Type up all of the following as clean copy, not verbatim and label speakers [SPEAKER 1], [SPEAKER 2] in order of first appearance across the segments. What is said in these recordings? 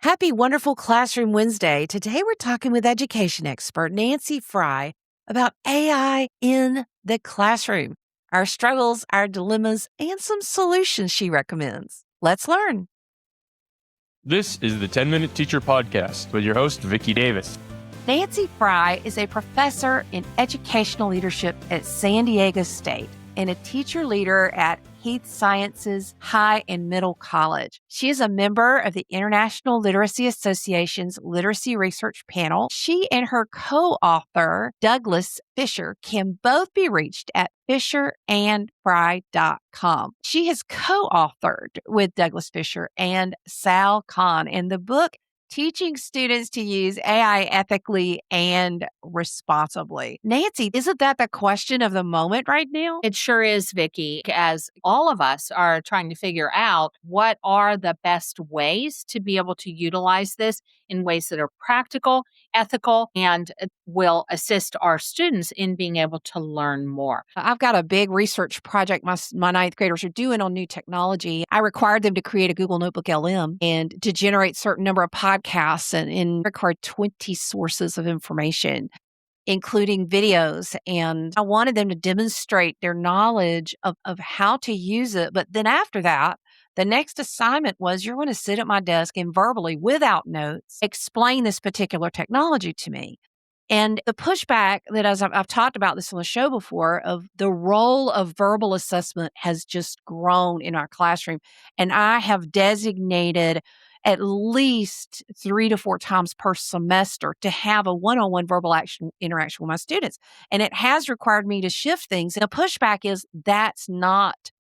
[SPEAKER 1] Happy Wonderful Classroom Wednesday. Today we're talking with education expert Nancy Frey about AI in the classroom, our struggles, our dilemmas, and some solutions she recommends. Let's learn.
[SPEAKER 2] This is the 10-Minute Teacher Podcast with your host, Vicki Davis.
[SPEAKER 1] Nancy Frey is a professor in educational leadership at San Diego State and a teacher leader at Heath Sciences High and Middle College. She is a member of the International Literacy Association's Literacy Research Panel. She and her co-author, Douglas Fisher, can both be reached at fisherandfrey.com. She has co-authored with Douglas Fisher and Sal Khan in the book Teaching Students to Use AI Ethically and Responsibly. Nancy, isn't that the question of the moment right now?
[SPEAKER 3] It sure is, Vicki, as all of us are trying to figure out what are the best ways to be able to utilize this in ways that are practical, ethical, and will assist our students in being able to learn more.
[SPEAKER 1] I've got a big research project my ninth graders are doing on new technology. I required them to create a Google Notebook LM and to generate certain number of podcasts and record 20 sources of information, including videos. And I wanted them to demonstrate their knowledge of how to use it. But then after that, the next assignment was you're going to sit at my desk and verbally, without notes, explain this particular technology to me. And the pushback that, as I've talked about this on the show before, of the role of verbal assessment has just grown in our classroom. And I have designated at least 3 to 4 times per semester to have a one-on-one verbal interaction with my students. And it has required me to shift things. And the pushback is that's not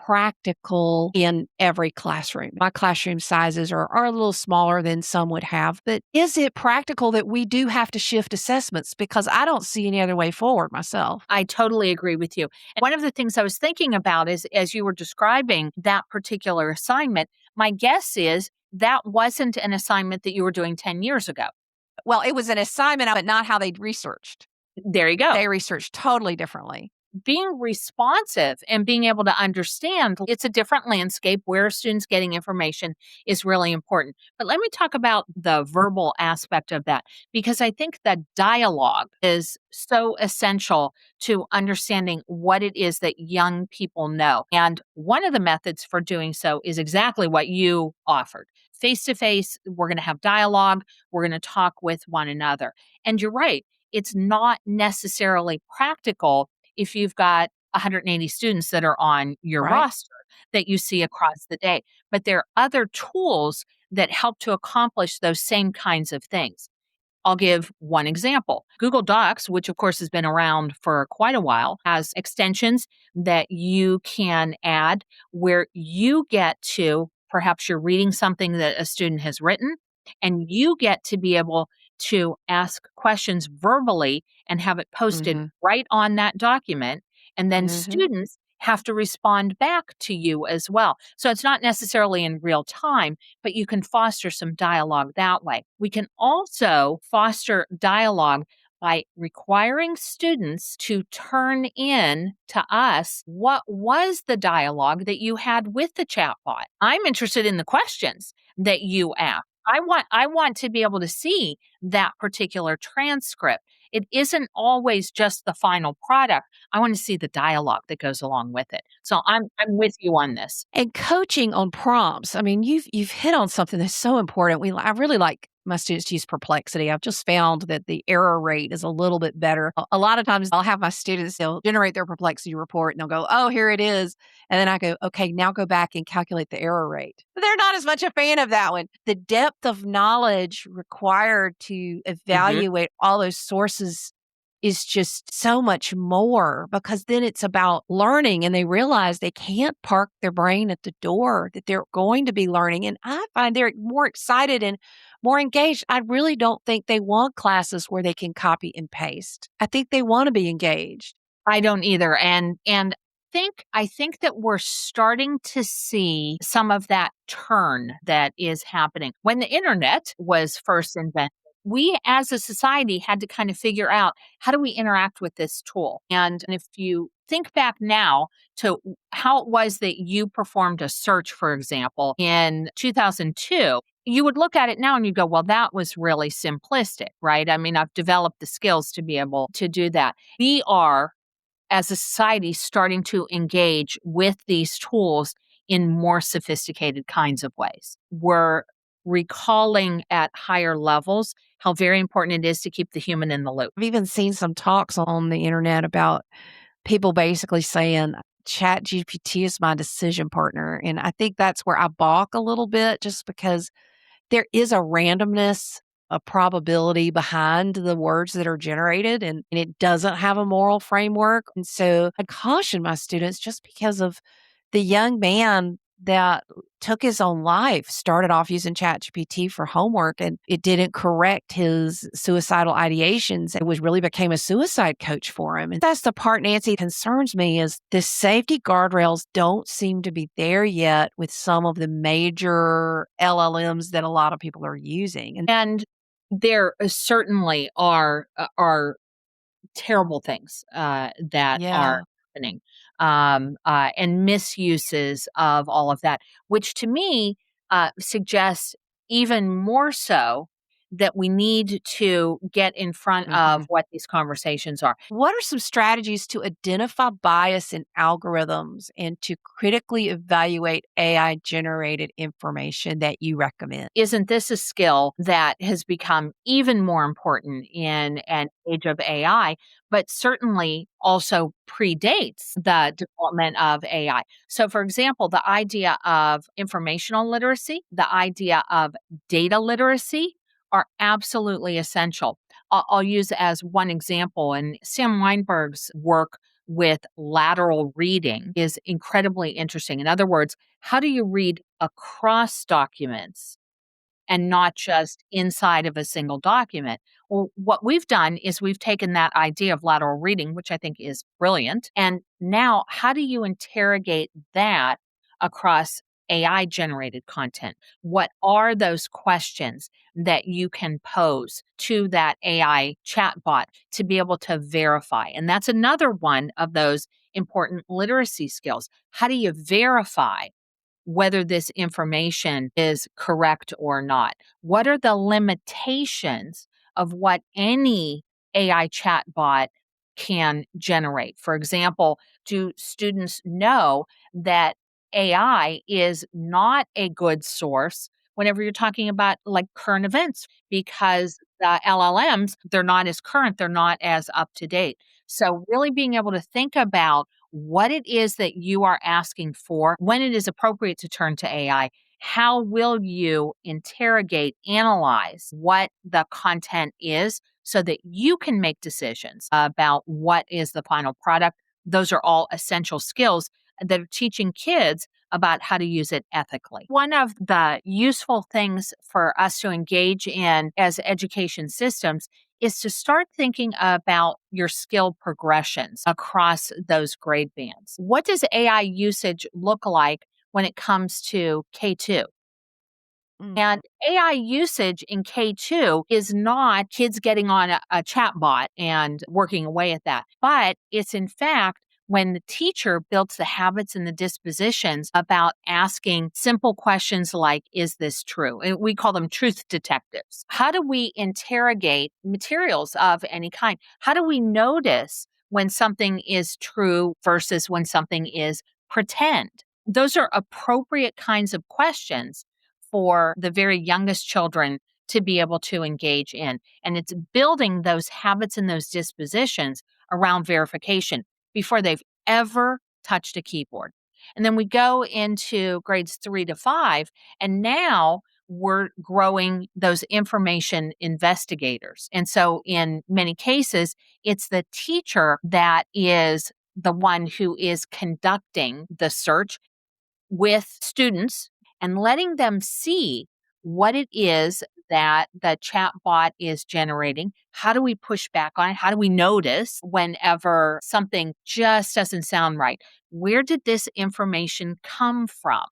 [SPEAKER 1] practical in every classroom. My classroom sizes are a little smaller than some would have, but is it practical that we do have to shift assessments? Because I don't see any other way forward myself.
[SPEAKER 3] I totally agree with you. And one of the things I was thinking about is, as you were describing that particular assignment, my guess is that wasn't an assignment that you were doing 10 years ago.
[SPEAKER 1] Well, it was an assignment, but not how they researched.
[SPEAKER 3] There you go.
[SPEAKER 1] They researched totally differently.
[SPEAKER 3] Being responsive and being able to understand it's a different landscape where a student's getting information is really important. But let me talk about the verbal aspect of that, because I think that dialogue is so essential to understanding what it is that young people know. And one of the methods for doing so is exactly what you offered. Face-to-face, we're going to have dialogue, we're going to talk with one another. And you're right, it's not necessarily practical if you've got 180 students that are on your roster that you see across the day. But there are other tools that help to accomplish those same kinds of things. I'll give one example. Google Docs, which of course has been around for quite a while, has extensions that you can add where you get to, perhaps you're reading something that a student has written, and you get to be able to ask questions verbally and have it posted right on that document. And then students have to respond back to you as well. So it's not necessarily in real time, but you can foster some dialogue that way. We can also foster dialogue by requiring students to turn in to us what was the dialogue that you had with the chatbot. I'm interested in the questions that you asked. I want to be able to see that particular transcript. It isn't always just the final product. I want to see the dialogue that goes along with it. So I'm with you on this.
[SPEAKER 1] And coaching on prompts. I mean, you've hit on something that's so important. I really like my students to use Perplexity. I've just found that the error rate is a little bit better. A lot of times I'll have my students, they'll generate their Perplexity report and they'll go, oh, here it is. And then I go, okay, now go back and calculate the error rate. But they're not as much a fan of that one. The depth of knowledge required to evaluate all those sources is just so much more, because then it's about learning and they realize they can't park their brain at the door, that they're going to be learning. And I find they're more excited and more engaged. I really don't think they want classes where they can copy and paste. I think they want to be engaged.
[SPEAKER 3] I don't either. And I think that we're starting to see some of that turn that is happening. When the internet was first invented, we as a society had to kind of figure out, how do we interact with this tool? And if you think back now to how it was that you performed a search, for example, in 2002, you would look at it now and you go, well, that was really simplistic, right? I mean, I've developed the skills to be able to do that. We are, as a society, starting to engage with these tools in more sophisticated kinds of ways. We're recalling at higher levels how very important it is to keep the human in the loop.
[SPEAKER 1] I've even seen some talks on the internet about people basically saying, Chat GPT is my decision partner. And I think that's where I balk a little bit just because there is a randomness, a probability behind the words that are generated, and it doesn't have a moral framework. And so I caution my students just because of the young man that took his own life, started off using ChatGPT for homework, and it didn't correct his suicidal ideations. It was really became a suicide coach for him. And that's the part, Nancy, concerns me is the safety guardrails don't seem to be there yet with some of the major LLMs that a lot of people are using.
[SPEAKER 3] And there certainly are terrible things that are
[SPEAKER 1] Yeah.
[SPEAKER 3] happening, and misuses of all of that, which to me suggests even more so that we need to get in front of
[SPEAKER 1] Mhm.
[SPEAKER 3] what these conversations are.
[SPEAKER 1] What are some strategies to identify bias in algorithms and to critically evaluate AI generated information that you recommend?
[SPEAKER 3] Isn't this a skill that has become even more important in an age of AI, but certainly also predates the development of AI? So, for example, the idea of informational literacy, the idea of data literacy are absolutely essential. I'll use as one example, and Sam Weinberg's work with lateral reading is incredibly interesting. In other words, how do you read across documents and not just inside of a single document? Well, what we've done is we've taken that idea of lateral reading, which I think is brilliant. And now, how do you interrogate that across AI generated content? What are those questions that you can pose to that AI chatbot to be able to verify? And that's another one of those important literacy skills. How do you verify whether this information is correct or not? What are the limitations of what any AI chatbot can generate? For example, do students know that AI is not a good source whenever you're talking about like current events because the LLMs, they're not as current, they're not as up to date. So, really being able to think about what it is that you are asking for, when it is appropriate to turn to AI, how will you interrogate, analyze what the content is so that you can make decisions about what is the final product. Those are all essential skills that are teaching kids about how to use it ethically. One of the useful things for us to engage in as education systems is to start thinking about your skill progressions across those grade bands. What does AI usage look like when it comes to K2?
[SPEAKER 1] Mm.
[SPEAKER 3] And AI usage in K2 is not kids getting on a chat bot and working away at that, but it's in fact when the teacher builds the habits and the dispositions about asking simple questions like, is this true? And we call them truth detectives. How do we interrogate materials of any kind? How do we notice when something is true versus when something is pretend? Those are appropriate kinds of questions for the very youngest children to be able to engage in. And it's building those habits and those dispositions around verification before they've ever touched a keyboard. And then we go into grades 3 to 5, and now we're growing those information investigators. And so, in many cases, it's the teacher that is the one who is conducting the search with students and letting them see what it is that the chatbot is generating. How do we push back on it? How do we notice whenever something just doesn't sound right? Where did this information come from?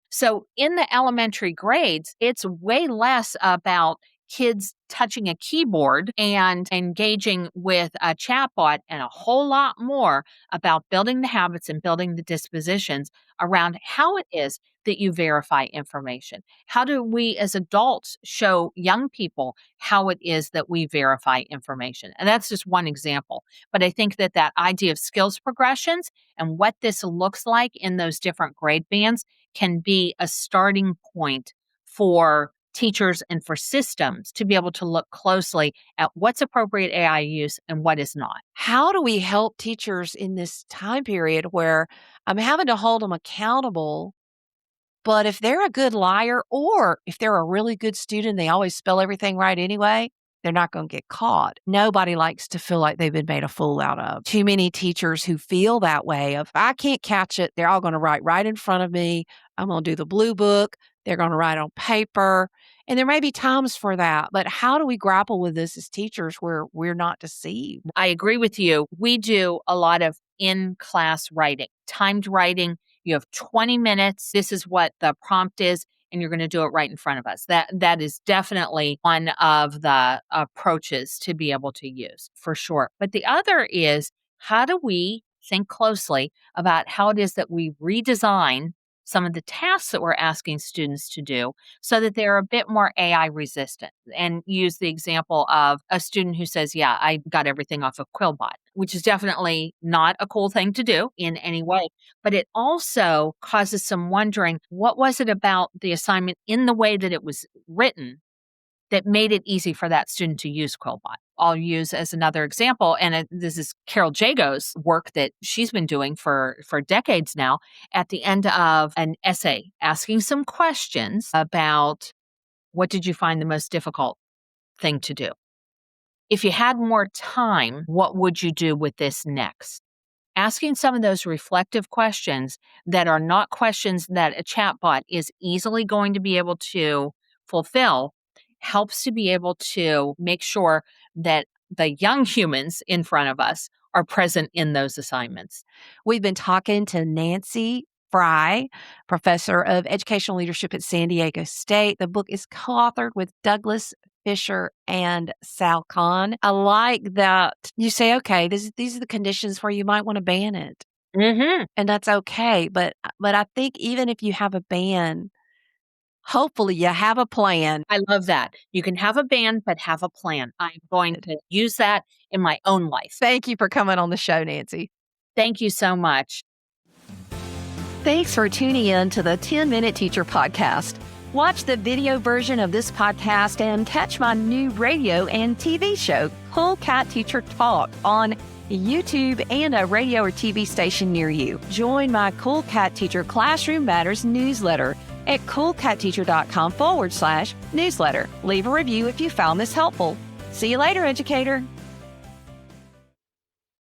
[SPEAKER 3] So in the elementary grades, it's way less about kids touching a keyboard and engaging with a chatbot and a whole lot more about building the habits and building the dispositions around how it is that you verify information? How do we as adults show young people how it is that we verify information? And that's just one example. But I think that that idea of skills progressions and what this looks like in those different grade bands can be a starting point for teachers and for systems to be able to look closely at what's appropriate AI use and what is not.
[SPEAKER 1] How do we help teachers in this time period where I'm having to hold them accountable? But if they're a good liar or if they're a really good student, they always spell everything right anyway, they're not going to get caught. Nobody likes to feel like they've been made a fool out of. Too many teachers who feel that way of, I can't catch it. They're all going to write right in front of me. I'm going to do the blue book. They're going to write on paper. And there may be times for that, but how do we grapple with this as teachers where we're not deceived?
[SPEAKER 3] I agree with you. We do a lot of in-class writing, timed writing. You have 20 minutes. This is what the prompt is, and you're going to do it right in front of us. That is definitely one of the approaches to be able to use, for sure. But the other is, how do we think closely about how it is that we redesign some of the tasks that we're asking students to do so that they're a bit more AI resistant? And use the example of a student who says, yeah, I got everything off of Quillbot, which is definitely not a cool thing to do in any way. But it also causes some wondering, what was it about the assignment in the way that it was written that made it easy for that student to use Quillbot? I'll use as another example, and this is Carol Jago's work that she's been doing for decades now, at the end of an essay, asking some questions about what did you find the most difficult thing to do? If you had more time, what would you do with this next? Asking some of those reflective questions that are not questions that a chatbot is easily going to be able to fulfill helps to be able to make sure that the young humans in front of us are present in those assignments.
[SPEAKER 1] We've been talking to Nancy Frey, professor of educational leadership at San Diego State. The book is co-authored with Douglas Fisher and Sal Khan. I like that you say, okay, these are the conditions where you might want to ban it.
[SPEAKER 3] Mm-hmm.
[SPEAKER 1] And that's okay. But I think even if you have a ban, hopefully you have a plan.
[SPEAKER 3] I love that. You can have a ban, but have a plan. I'm going to use that in my own life.
[SPEAKER 1] Thank you for coming on the show, Nancy.
[SPEAKER 3] Thank you so much.
[SPEAKER 1] Thanks for tuning in to the 10-Minute Teacher Podcast. Watch the video version of this podcast and catch my new radio and TV show, Cool Cat Teacher Talk, on YouTube and a radio or TV station near you. Join my Cool Cat Teacher Classroom Matters newsletter at coolcatteacher.com/newsletter. Leave a review if you found this helpful. See you later, educator.